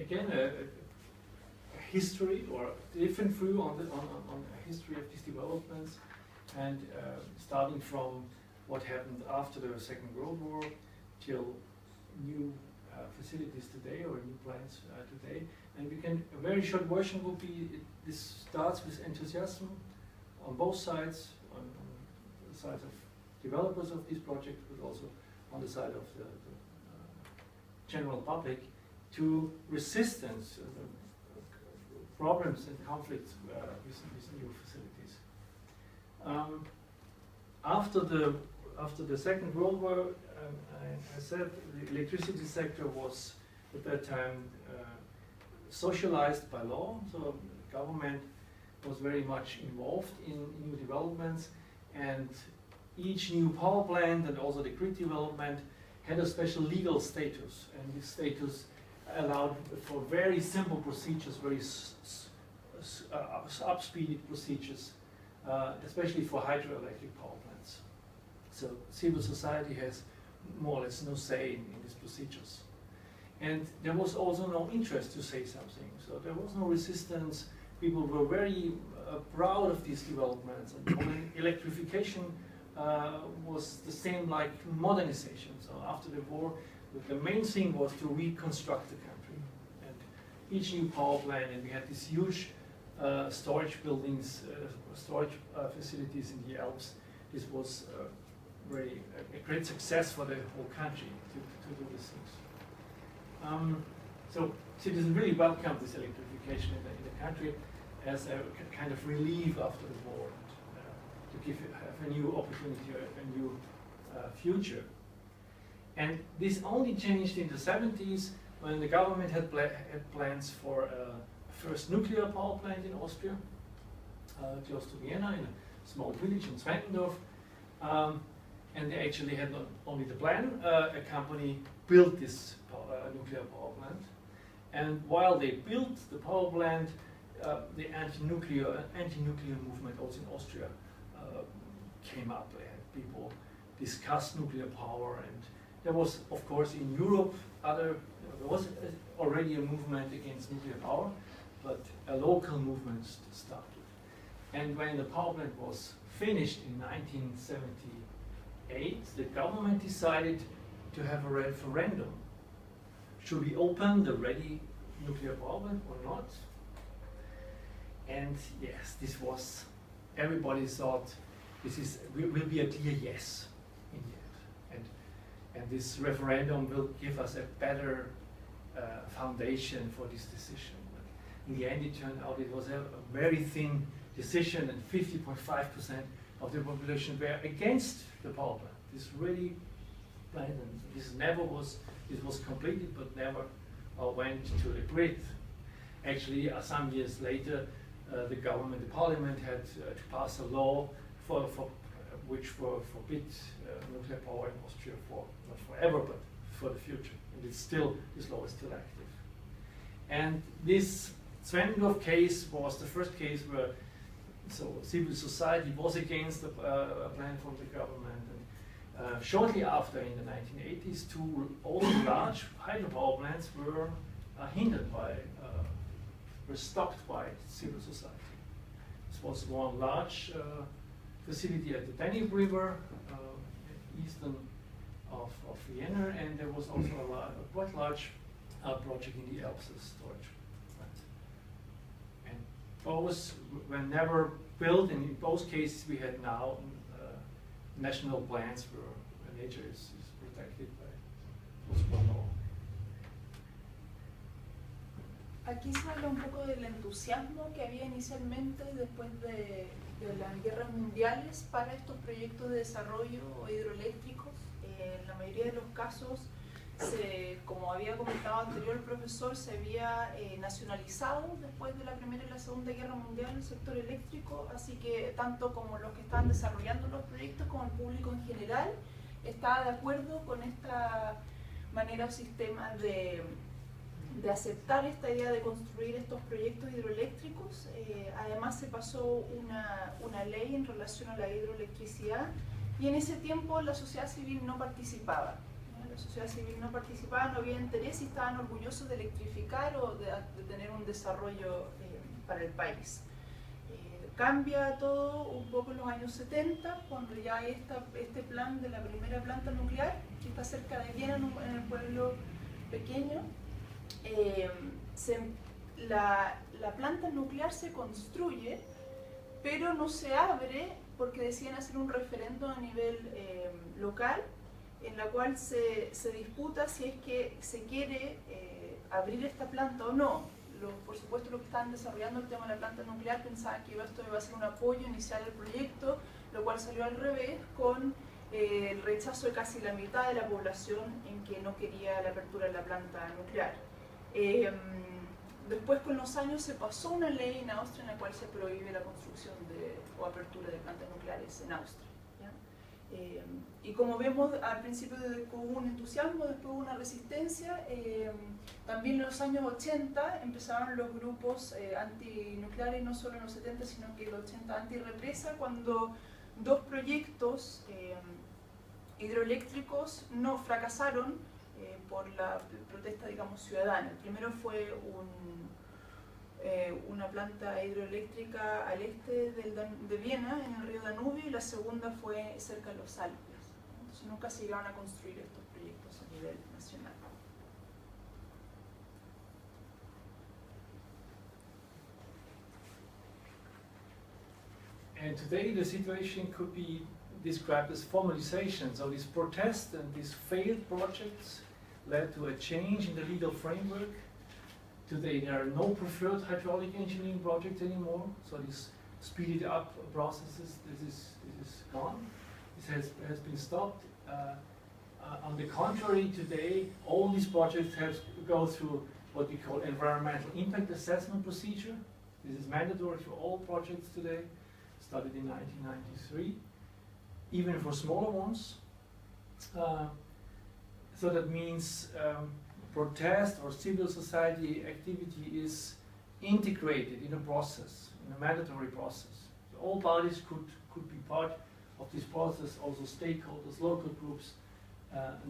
again a history or a different view on the history of these developments, and starting from what happened after the Second World War till new facilities today or new plants today. And we can, a very short version would be, this starts with enthusiasm on both sides, on the sides of developers of these projects, but also on the side of the general public, to resistance, problems and conflicts with new facilities. After the Second World War, I said the electricity sector was at that time socialized by law, so the government was very much involved in new developments, and each new power plant and also the grid development had a special legal status, and this status allowed for very simple procedures, very up-speeded procedures, especially for hydroelectric power plants. So civil society has more or less no say in these procedures. And there was also no interest to say something, so there was no resistance. People were very proud of these developments, and electrification was the same like modernization. So after the war, the main thing was to reconstruct the country. And each new power plant, and we had these huge storage buildings, storage facilities in the Alps. This was really a great success for the whole country to do these things. So citizens really welcomed this electrification in the country as a kind of relief after the war, and to have a new opportunity, a new future. And this only changed in the 70s when the government had plans for a first nuclear power plant in Austria, close to Vienna, in a small village in Zwentendorf. And they actually had not only the plan, a company built this nuclear power plant. And while they built the power plant, the anti-nuclear movement also in Austria came up. They had people discuss nuclear power, and there was, of course, in Europe, there was already a movement against nuclear power, but a local movement started. And when the power plant was finished in 1978, the government decided to have a referendum. Should we open the ready nuclear power plant or not? And yes, this was, everybody thought this will be a clear yes in the end. And this referendum will give us a better foundation for this decision. But in the end, it turned out it was a very thin decision, and 50.5% of the population were against the power plant. This really planned, and this was completed, but never went to the grid. Actually, some years later, the government, the parliament had to pass a law which forbid nuclear power in Austria for, not forever, but for the future. And this law is still active. And this Zwentendorf case was the first case where civil society was against a plan from the government. And shortly after, in the 1980s, two also large hydropower plants were hindered by, were stopped by civil society. This was one large facility at the Danube River, eastern of Vienna, and there was also a quite large project in the Alps, a storage plant. And those were never built, and in both cases we had now national plans where nature is protected by law. Aquí se habla un poco del entusiasmo que había inicialmente después de las guerras mundiales para estos proyectos de desarrollo hidroeléctricos. En la mayoría de los casos, como había comentado anterior el profesor, se había nacionalizado después de la Primera y la Segunda Guerra Mundial el sector eléctrico, así que tanto como los que estaban desarrollando los proyectos como el público en general estaba de acuerdo con esta manera o sistema de aceptar esta idea de construir estos proyectos hidroeléctricos. Además se pasó una ley en relación a la hidroelectricidad, y en ese tiempo la sociedad civil no participaba. la sociedad civil no participaba, no había interés y estaban orgullosos de electrificar o de tener un desarrollo para el país. Cambia todo un poco en los años 70, cuando ya hay este plan de la primera planta nuclear, que está cerca de Viena, en el pueblo pequeño. La planta nuclear se construye, pero no se abre porque deciden hacer un referendo a nivel local, en la cual se disputa si es que se quiere abrir esta planta o no. Por supuesto, los que estaban desarrollando el tema de la planta nuclear pensaban que esto iba a ser un apoyo inicial al proyecto, lo cual salió al revés, con el rechazo de casi la mitad de la población en que no quería la apertura de la planta nuclear. Después, con los años, se pasó una ley en Austria en la cual se prohíbe la construcción o apertura de plantas nucleares en Austria. Y como vemos, al principio hubo un entusiasmo, después hubo una resistencia. También en los años 80 empezaron los grupos antinucleares, no solo en los 70, sino que en los 80 anti-represa, cuando dos proyectos hidroeléctricos no fracasaron por la protesta, digamos, ciudadana. El primero fue una planta hidroeléctrica al este de Viena, en el río Danubio, y la segunda fue cerca de los Alpes. Entonces nunca se llegaron a construir estos proyectos a nivel nacional. And today the situation could be described as formalization. So these protests and these failed projects led to a change in the legal framework. Today there are no preferred hydraulic engineering projects anymore, so these speeded up processes, this is gone. This has been stopped. On the contrary, today all these projects have to go through what we call environmental impact assessment procedure. This is mandatory for all projects today, started in 1993, even for smaller ones. So that means protest or civil society activity is integrated in a process, in a mandatory process. So all parties could be part of this process, also stakeholders, local groups,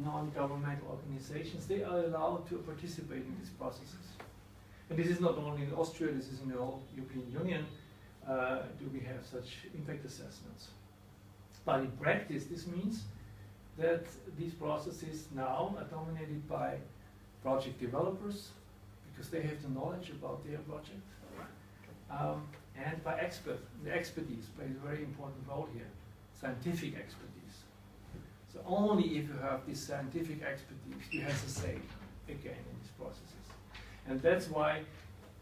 non-governmental organizations. They are allowed to participate in these processes. And this is not only in Austria, this is in the whole European Union, do we have such impact assessments. But in practice, this means that these processes now are dominated by project developers, because they have the knowledge about their project, and by experts. The expertise plays a very important role here, scientific expertise. So only if you have this scientific expertise, you have to say again in these processes. And that's why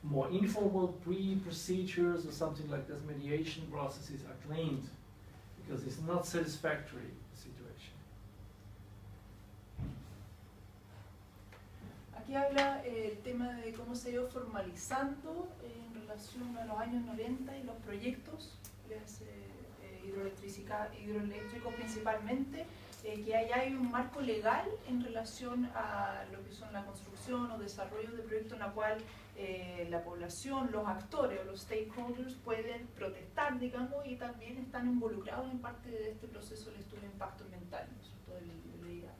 more informal pre-procedures or something like this, mediation processes are claimed, because it's not satisfactory situation. Aquí habla el tema de cómo se ha ido formalizando en relación a los años 90 y los proyectos hidroeléctricos principalmente, que hay un marco legal en relación a lo que son la construcción o desarrollo de proyectos en la cual la población, los actores o los stakeholders pueden protestar, digamos, y también están involucrados en parte de este proceso del estudio de impacto ambiental, ¿no es cierto?, de la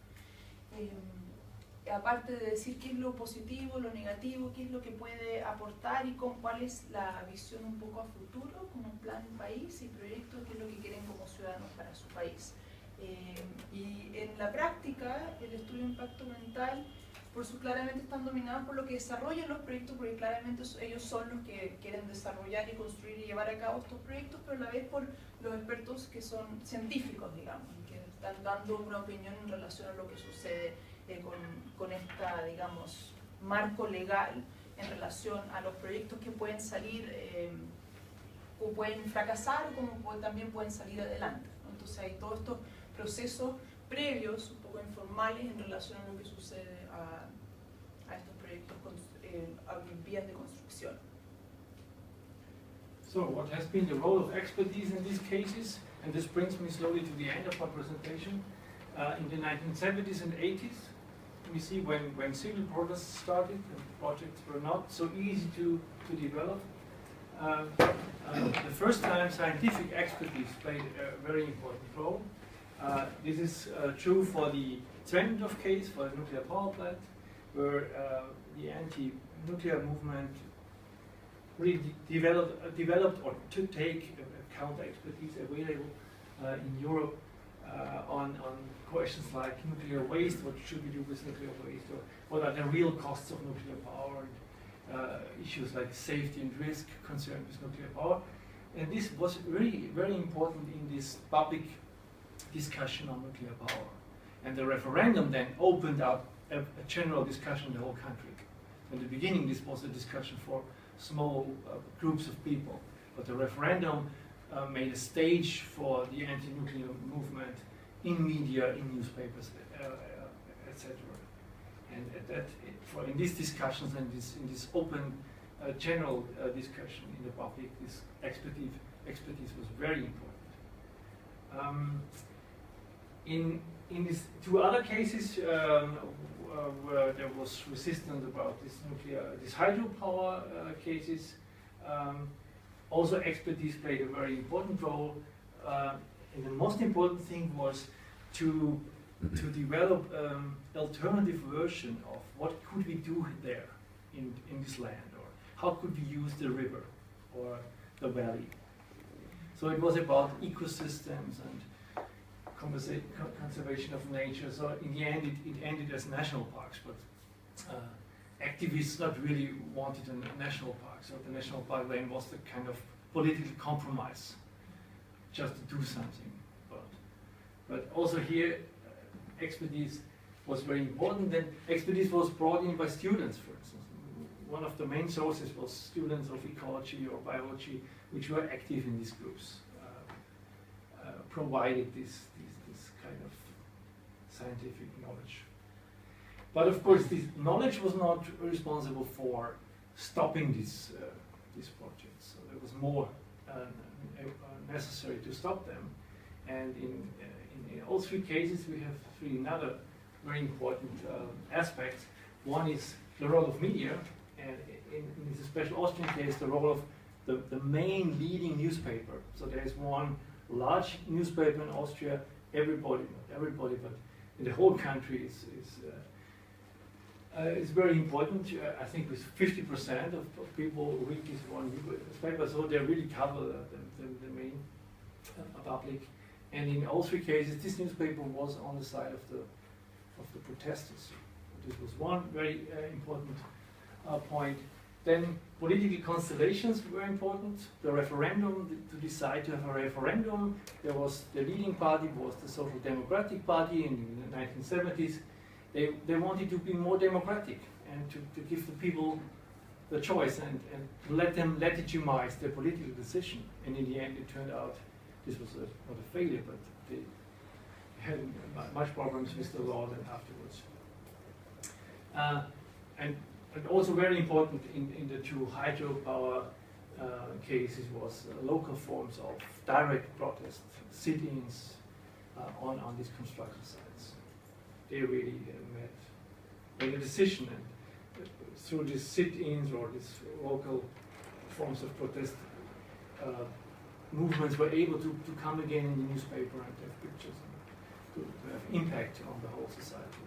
aparte de decir qué es lo positivo, lo negativo, qué es lo que puede aportar y cuál es la visión un poco a futuro, como un plan país y proyectos, qué es lo que quieren como ciudadanos para su país. Y en la práctica, el estudio de impacto ambiental, por eso claramente están dominados por lo que desarrollan los proyectos, porque claramente ellos son los que quieren desarrollar y construir y llevar a cabo estos proyectos, pero a la vez por los expertos que son científicos, digamos, que están dando una opinión en relación a lo que sucede con esta, digamos, marco legal en relación a los proyectos que pueden salir o pueden fracasar, como también pueden salir adelante, ¿no? Entonces hay todos estos procesos previos, un poco informales, en relación a lo que sucede a estos proyectos en vías de construcción. So what has been the role of expertise in these cases? And this brings me slowly to the end of my presentation. In the 1970s and 80s, we see when civil protests started and projects were not so easy to develop, the first time scientific expertise played a very important role. This is true for the Zwentendorf case, for the nuclear power plant, where the anti-nuclear movement really developed or to take counter expertise available in Europe on questions like nuclear waste, what should we do with nuclear waste, or what are the real costs of nuclear power, and issues like safety and risk concerned with nuclear power. And this was really very important in this public discussion on nuclear power. And the referendum then opened up a general discussion in the whole country. In the beginning, this was a discussion for small groups of people, but the referendum made a stage for the anti-nuclear movement in media, in newspapers, etc. And in these discussions and in this open general discussion in the public, this expertise was very important. In these two other cases where there was resistance about this hydropower cases, also expertise played a very important role. And the most important thing was to develop alternative version of what could we do there in this land, or how could we use the river or the valley. So it was about ecosystems and conservation of nature. So in the end, it ended as national parks, but activists not really wanted a national park. So the national park then was the kind of political compromise, just to do something. But also here, expertise was very important. Then expertise was brought in by students, for instance. One of the main sources was students of ecology or biology, which were active in these groups, provided this kind of scientific knowledge. But of course, this knowledge was not responsible for stopping these projects. So there was more necessary to stop them. And in all three cases, we have three other very important aspects. One is the role of media, and in this special Austrian case, the role of the main leading newspaper. So there is one large newspaper in Austria. Everybody, not everybody, but in the whole country is very important. I think with 50% of people read this one newspaper, so they really cover the main public. And in all three cases, this newspaper was on the side of the protesters. This was one very important point. Then political constellations were important. The referendum, to decide to have a referendum, there was the leading party was the Social Democratic Party in the 1970s. They wanted to be more democratic and to give the people the choice and let them legitimize their political decision. And in the end, it turned out this was not a failure, but they had much problems with the law than afterwards. And also very important in the two hydropower cases was local forms of direct protest, sit-ins on these construction sites. They really made a decision, and through these sit-ins or these local forms of protest, movements were able to come again in the newspaper and have pictures and to have impact on the whole society.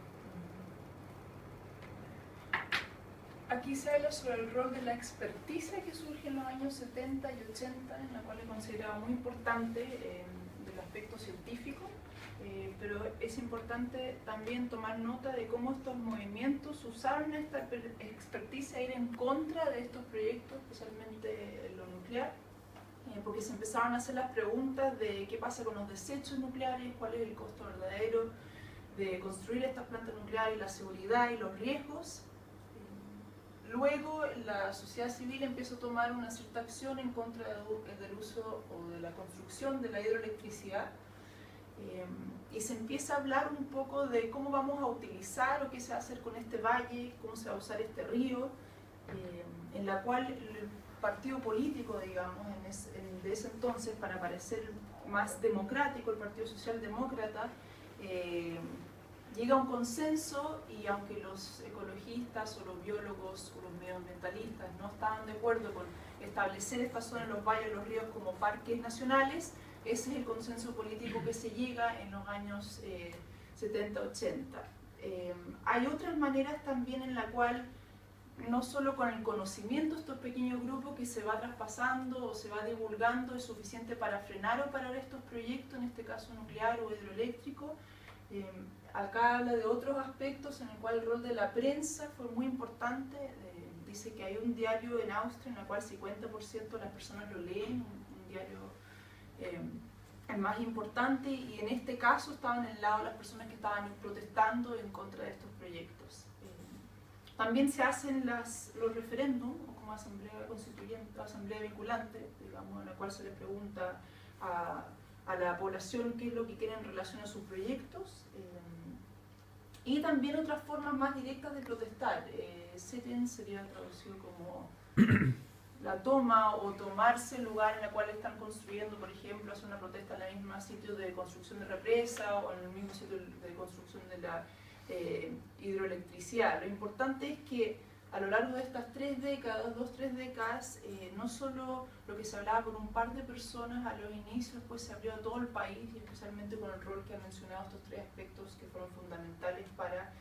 Aquí se habla sobre el rol de la experticia que surge en los años 70 y 80, en la cual es considerado muy importante del aspecto científico, pero es importante también tomar nota de cómo estos movimientos usaron esta experticia a ir en contra de estos proyectos, especialmente lo nuclear, porque se empezaron a hacer las preguntas de qué pasa con los desechos nucleares, cuál es el costo verdadero de construir estas plantas nucleares, la seguridad y los riesgos. Luego la sociedad civil empieza a tomar una cierta acción en contra del uso o de la construcción de la hidroelectricidad, y se empieza a hablar un poco de cómo vamos a utilizar o qué se va a hacer con este valle, cómo se va a usar este río, en la cual el partido político, digamos, de ese entonces, para parecer más democrático, el Partido Socialdemócrata, llega a un consenso, y aunque los ecologistas o los biólogos o los medioambientalistas no estaban de acuerdo con establecer esta zona en los valles y los ríos como parques nacionales, ese es el consenso político que se llega en los años 70-80. Hay otras maneras también en la cual, no solo con el conocimiento de estos pequeños grupos que se va traspasando o se va divulgando, es suficiente para frenar o parar estos proyectos, en este caso nuclear o hidroeléctrico. Acá habla de otros aspectos en el cual el rol de la prensa fue muy importante. Dice que hay un diario en Austria en el cual 50% de las personas lo leen, un diario el más importante, y en este caso estaban en el lado de las personas que estaban protestando en contra de estos proyectos. También se hacen los referéndums, como asamblea constituyente, asamblea vinculante, digamos, en la cual se le pregunta a la población qué es lo que quiere en relación a sus proyectos. Y también otras formas más directas de protestar. Seten sería traducido como la toma o tomarse el lugar en el cual están construyendo, por ejemplo, hacer una protesta en el mismo sitio de construcción de represa o en el mismo sitio de construcción de la hidroelectricidad. Lo importante es que a lo largo de estas 3 décadas, 2-3 décadas, no solo lo que se hablaba por un par de personas a los inicios, pues se abrió a todo el país, y especialmente con el rol que ha mencionado estos 3 aspectos que fueron fundamentales para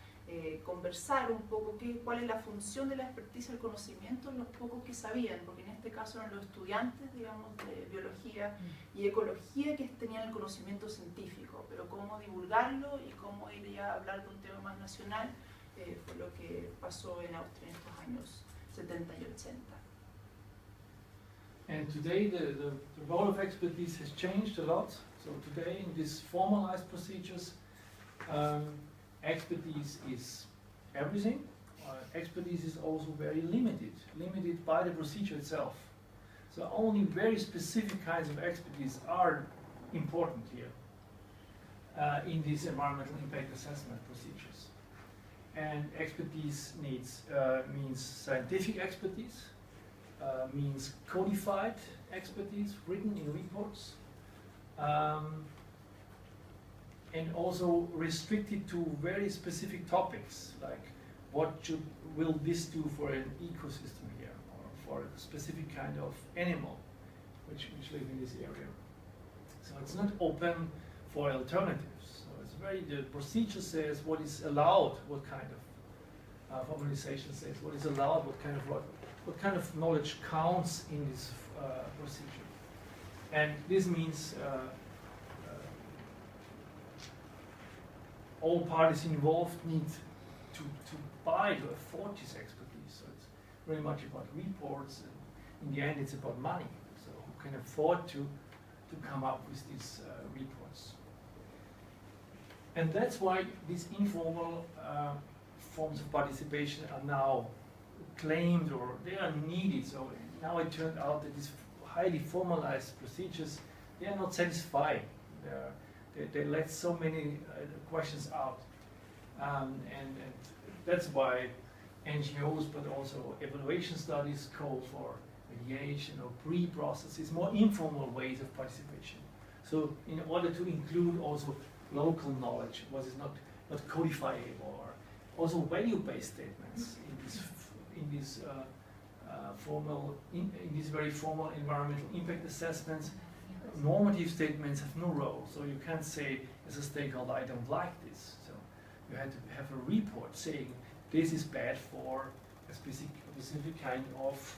conversar un poco cuál es la función de la experticia del conocimiento, los pocos que sabían, porque en este caso eran los estudiantes, digamos, de biología y ecología que tenían el conocimiento científico, pero cómo divulgarlo y cómo ir ya a hablar de un tema más nacional fue lo que pasó en Austria en estos años 70 y 80. And today the role of expertise has changed a lot. So today in these formalized procedures, expertise is everything. Expertise is also very limited by the procedure itself. So only very specific kinds of expertise are important here in these environmental impact assessment procedures. And expertise means scientific expertise, means codified expertise written in reports, and also restricted to very specific topics, like what will this do for an ecosystem here, or for a specific kind of animal which live in this area. So it's not open for alternatives. So it's the procedure says what is allowed, what kind of formalization says what is allowed, what kind of knowledge counts in this procedure. And this means all parties involved need to buy, to afford this expertise. So it's very much about reports, and in the end it's about money. So who can afford to come up with these reports. And that's why these informal forms of participation are now claimed, or they are needed. So now it turned out that these highly formalized procedures, they are not satisfying. They let so many questions out. And that's why NGOs, but also evaluation studies, call for mediation or pre-processes, more informal ways of participation. So in order to include also local knowledge, what is not codifiable, or also value-based statements in these very formal environmental impact assessments. Normative statements have no role, so you can't say as a stakeholder, I don't like this. So you had to have a report saying this is bad for a specific kind of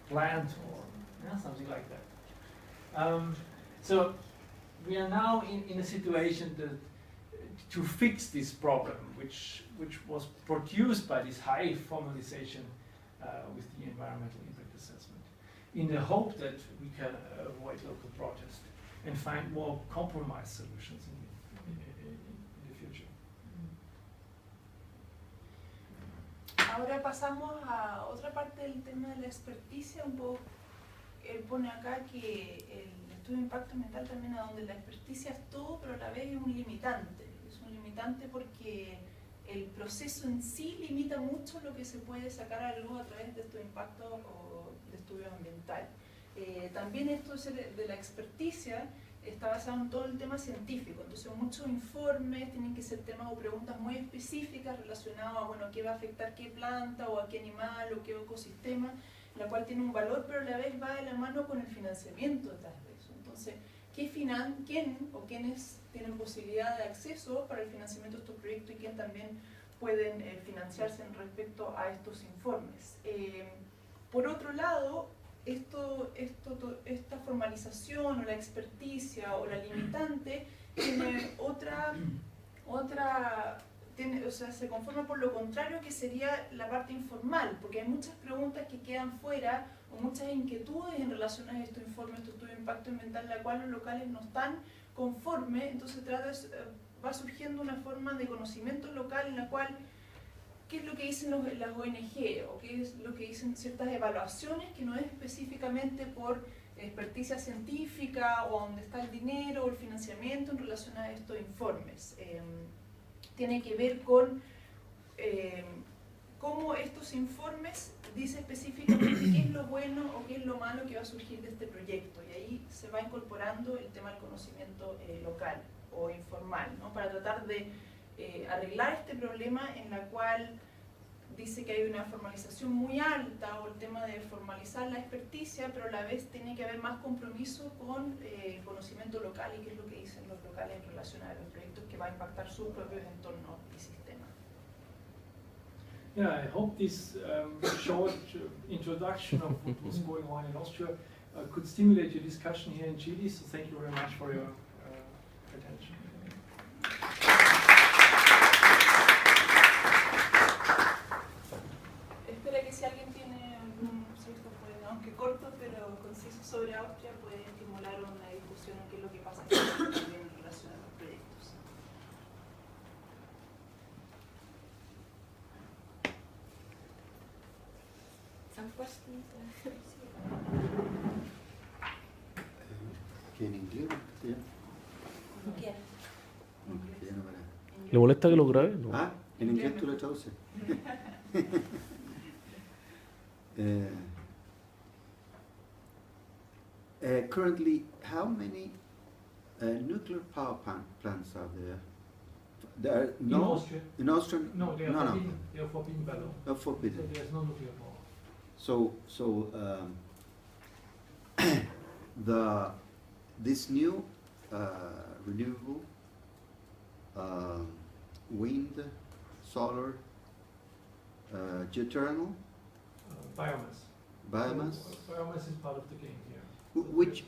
plant, or something like that. So we are now in a situation to fix this problem, which was produced by this high formalization with the environmental impact assessment, in the hope that we can avoid local protest and find more compromise solutions in the future. Ahora pasamos a otra parte del tema de la experticia. Un poco, él pone acá que el estudio de impacto ambiental también, a donde la experticia es todo, pero a la vez es un limitante. Es un limitante porque el proceso en sí limita mucho lo que se puede sacar a la luz a través de estos impactos o de estudios ambientales. También esto de la experticia está basado en todo el tema científico, entonces muchos informes tienen que ser temas o preguntas muy específicas relacionadas a, bueno, qué va a afectar qué planta o a qué animal o qué ecosistema, la cual tiene un valor, pero a la vez va de la mano con el financiamiento detrás de eso. Entonces, ¿quién o quiénes tienen posibilidad de acceso para el financiamiento de estos proyectos y quién también pueden financiarse en respecto a estos informes? Por otro lado, esta formalización o la experticia o la limitante tiene o sea, se conforma por lo contrario, que sería la parte informal, porque hay muchas preguntas que quedan fuera o muchas inquietudes en relación a estos informes, estos estudios de impacto ambiental, la cual los locales no están conformes. Entonces va surgiendo una forma de conocimiento local en la cual qué es lo que dicen las ONG o qué es lo que dicen ciertas evaluaciones, que no es específicamente por experticia científica o dónde está el dinero o el financiamiento en relación a estos informes. Tiene que ver con cómo estos informes dicen específicamente qué es lo bueno o qué es lo malo que va a surgir de este proyecto, y ahí se va incorporando el tema del conocimiento local o informal, ¿no? Para tratar de arreglar este problema en la cual dice que hay una formalización muy alta, o el tema de formalizar la experticia, pero a la vez tiene que haber más compromiso con conocimiento local y qué es lo que dicen los locales en relación a los proyectos que va a impactar sus propios entornos y sistemas. Yeah, I hope this short introduction of what was going on in Austria could stimulate your discussion here in Chile, so thank you very much for your attention. Espero que si alguien tiene algún cierto, aunque corto pero conciso, sobre Austria, puede estimular una discusión en qué es lo que pasa también en relación a los proyectos. Some questions? ¿Que en inglés? ¿Sí? Como quieran. ¿Le molesta que lo grabe? No. Ah, en inglés tú lo traduces. Currently, how many nuclear power plants are there? There are no, in Austria? in Austria? No, they are forbidden. They are forbidden by law. They're forbidden. So there's no nuclear power. This new renewable wind, solar, geothermal, Biomass. biomass. So, biomass is part of the game here.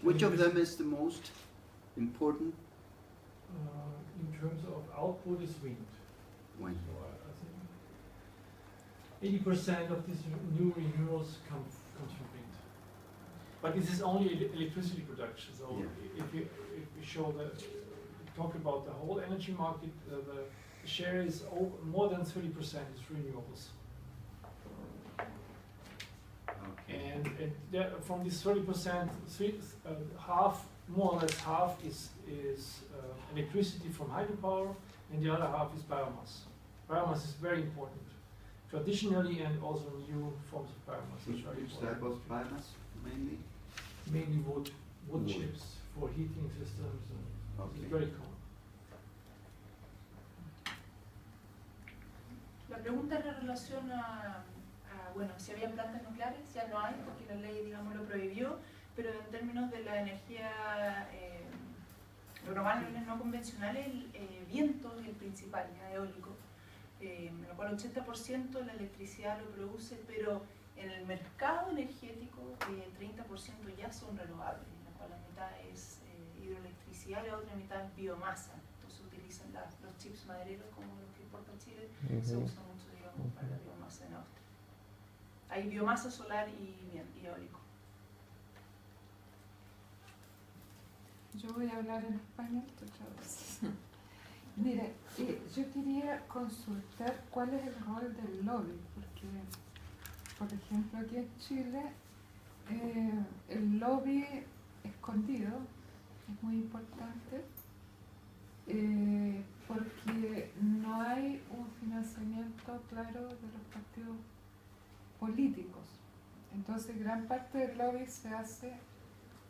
Which of them is the most important? In terms of output is wind. Wind. So I think 80% of these new renewables comes from wind. But this is only electricity production. So Yeah. if we show talk about the whole energy market, the share is more than 30% is renewables. Okay. And from this 30%, half, more or less half is electricity from hydropower, and the other half is biomass. Biomass is very important, traditionally, and also new forms of biomass. Which are Which type of biomass mainly? mainly wood Wood. chips for heating systems, and Okay. it's very common. La pregunta en relación a, bueno, si había plantas nucleares, ya no hay, porque la ley, digamos, lo prohibió, pero en términos de la energía renovables no convencionales, el viento es el principal, ya eólico, en lo cual 80% de la electricidad lo produce, pero en el mercado energético 30% ya son renovables, en la cual la mitad es hidroelectricidad y la otra mitad es biomasa. Entonces utilizan los chips madereros como los que importa Chile, se usa mucho, digamos, para la biomasa en Austria. Hay biomasa solar y eólico. Yo voy a hablar en español, tú traduces. Mire, yo quería consultar cuál es el rol del lobby, porque, por ejemplo, aquí en Chile, el lobby escondido es muy importante, porque no hay un financiamiento claro de los partidos políticos. Entonces, gran parte del lobby se hace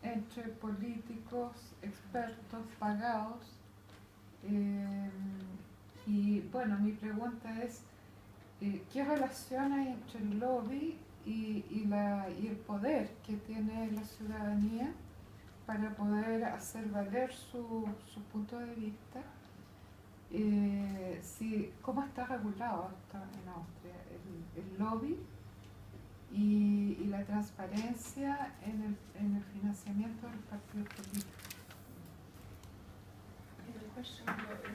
entre políticos, expertos, pagados. Y bueno, mi pregunta es, ¿qué relación hay entre el lobby y el poder que tiene la ciudadanía para poder hacer valer su punto de vista. ¿Cómo está regulado esto en Austria? El lobby y la transparencia en el financiamiento de los partidos políticos. The question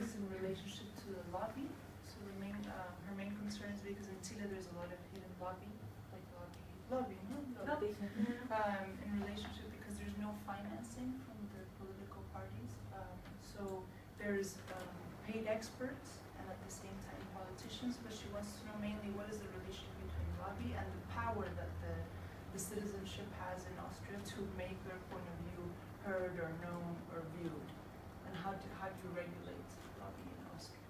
is in relationship to the lobby. So her main concern is because in Chile there's a lot of hidden lobby, like lobby, in relationship because there's no financing from the political parties. So there's paid experts and at the same time politicians, but she wants to know mainly what is the relationship between lobby and the power that the citizenship has in Austria to make their point of view heard or known or viewed, and how do you regulate lobby in Austria?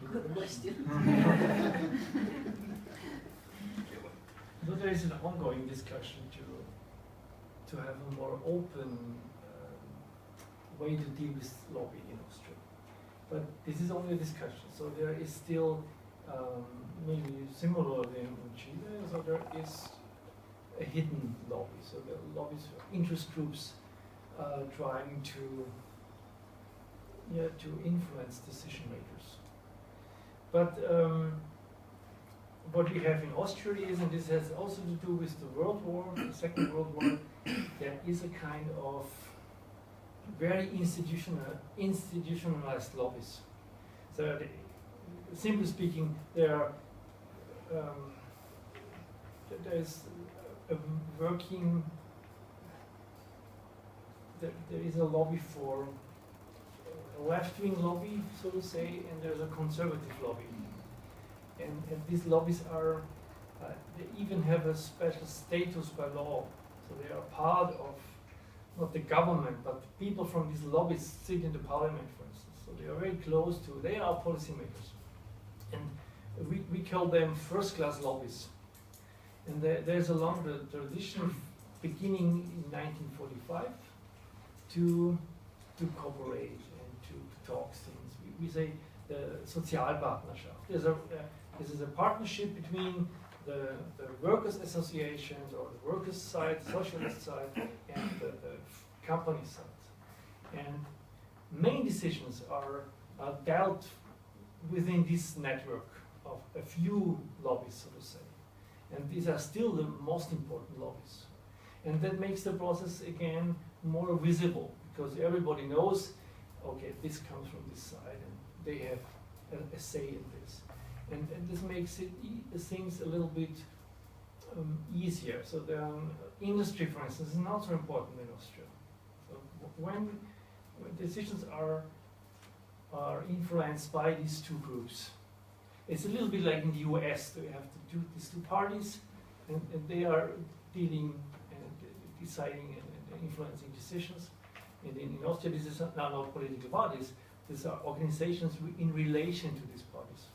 Good question. So there is an ongoing discussion to have a more open way to deal with lobby in Austria. But this is only a discussion, so there is still maybe similar in Chile, so there is a hidden lobby. So the lobbies, interest groups trying to influence decision makers. But what we have in Austria is, and this has also to do with the World War, the Second World War, there is a kind of very institutionalized lobbies. So, simply speaking, there is a working. There is a lobby for a left-wing lobby, so to say, and there's a conservative lobby. And these lobbies are, they even have a special status by law. So they are part of, not the government, but people from these lobbies sit in the parliament, for instance. So they are very close to, they are policymakers. And we call them first-class lobbies. And there's a long tradition beginning in 1945 to cooperate and to talk things. We say the Sozialpartnerschaft. This is a partnership between the workers' associations or the workers' side, socialist side, and the company side. And main decisions are dealt within this network of a few lobbies, so to say. And these are still the most important lobbies. And that makes the process, again, more visible, because everybody knows, okay, this comes from this side, and they have a say in this. And this makes things a little bit easier. So the industry, for instance, is not so important in Austria. So when decisions are influenced by these two groups, it's a little bit like in the US. So you have these two parties, and they are dealing and deciding and influencing decisions. And in Austria, this is not political parties. These are organizations in relation to these parties.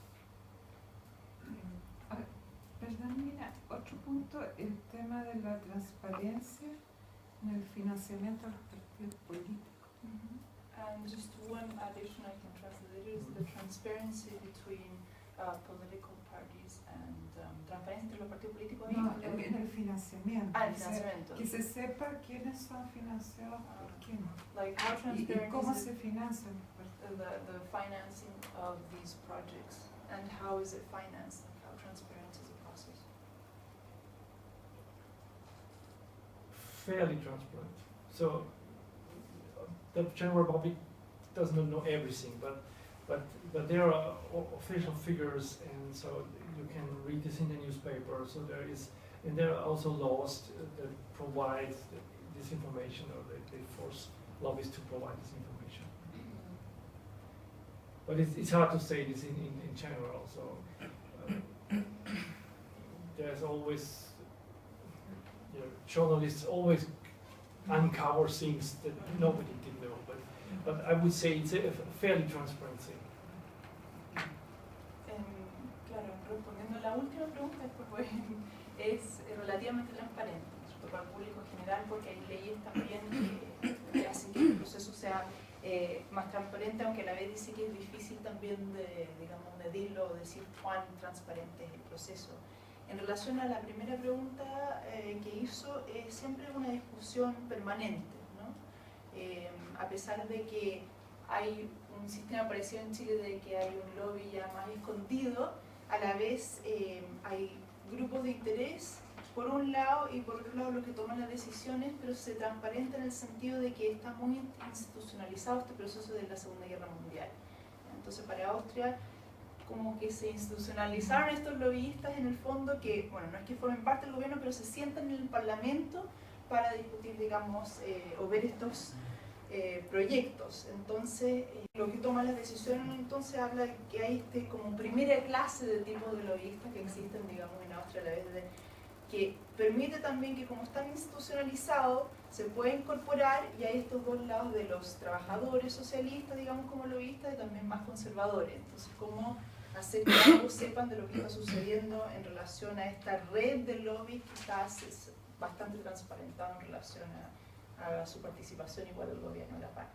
Perdón, mira, otro punto, el tema de la transparencia en el financiamiento de los partidos políticos. And just one addition I can translate is the transparency between political parties and transparencia entre los partidos políticos No, en el financiamiento. el financiamiento. Que se sepa quiénes son financiados por quién. Like how Y transparent cómo is se it, financian los partidos. the financing of these projects, and how is it financed? Like how transparent is the process? Fairly transparent. So the general public does not know everything, but there are official figures, and so you can read this in the newspaper. So there are also laws that provide this information, or they force lobbies to provide this information. But it's hard to say this in general. So there's always, journalists always uncover things that nobody did know. But I would say it's a fairly transparent thing. Claro, respondiendo a la última pregunta, pues, es relativamente transparente, ¿cierto? Para el público en general, porque hay leyes también que hacen que el proceso sea más transparente, aunque a la vez dice que es difícil también de, digamos, medirlo o decir cuán transparente es el proceso. En relación a la primera pregunta que hizo, es siempre una discusión permanente, ¿no? A pesar de que hay un sistema parecido en Chile de que hay un lobby ya más escondido, a la vez hay grupos de interés por un lado y por otro lado los que toman las decisiones, pero se transparenta en el sentido de que está muy institucionalizado este proceso de la Segunda Guerra Mundial. Entonces para Austria como que se institucionalizaron estos lobbyistas en el fondo que, bueno, no es que formen parte del gobierno, pero se sientan en el Parlamento para discutir, digamos, o ver estos proyectos. Entonces, lo que toma las decisiones entonces habla de que hay como primera clase de tipos de lobbyistas que existen, digamos, en Austria a la vez de que permite también que como están institucionalizados se pueda incorporar y hay estos dos lados de los trabajadores socialistas, digamos, como lobbyistas y también más conservadores. Entonces, cómo hacer que ambos sepan de lo que está sucediendo en relación a esta red de lobbies que está bastante transparentado en relación a su participación igual del gobierno de la PAC.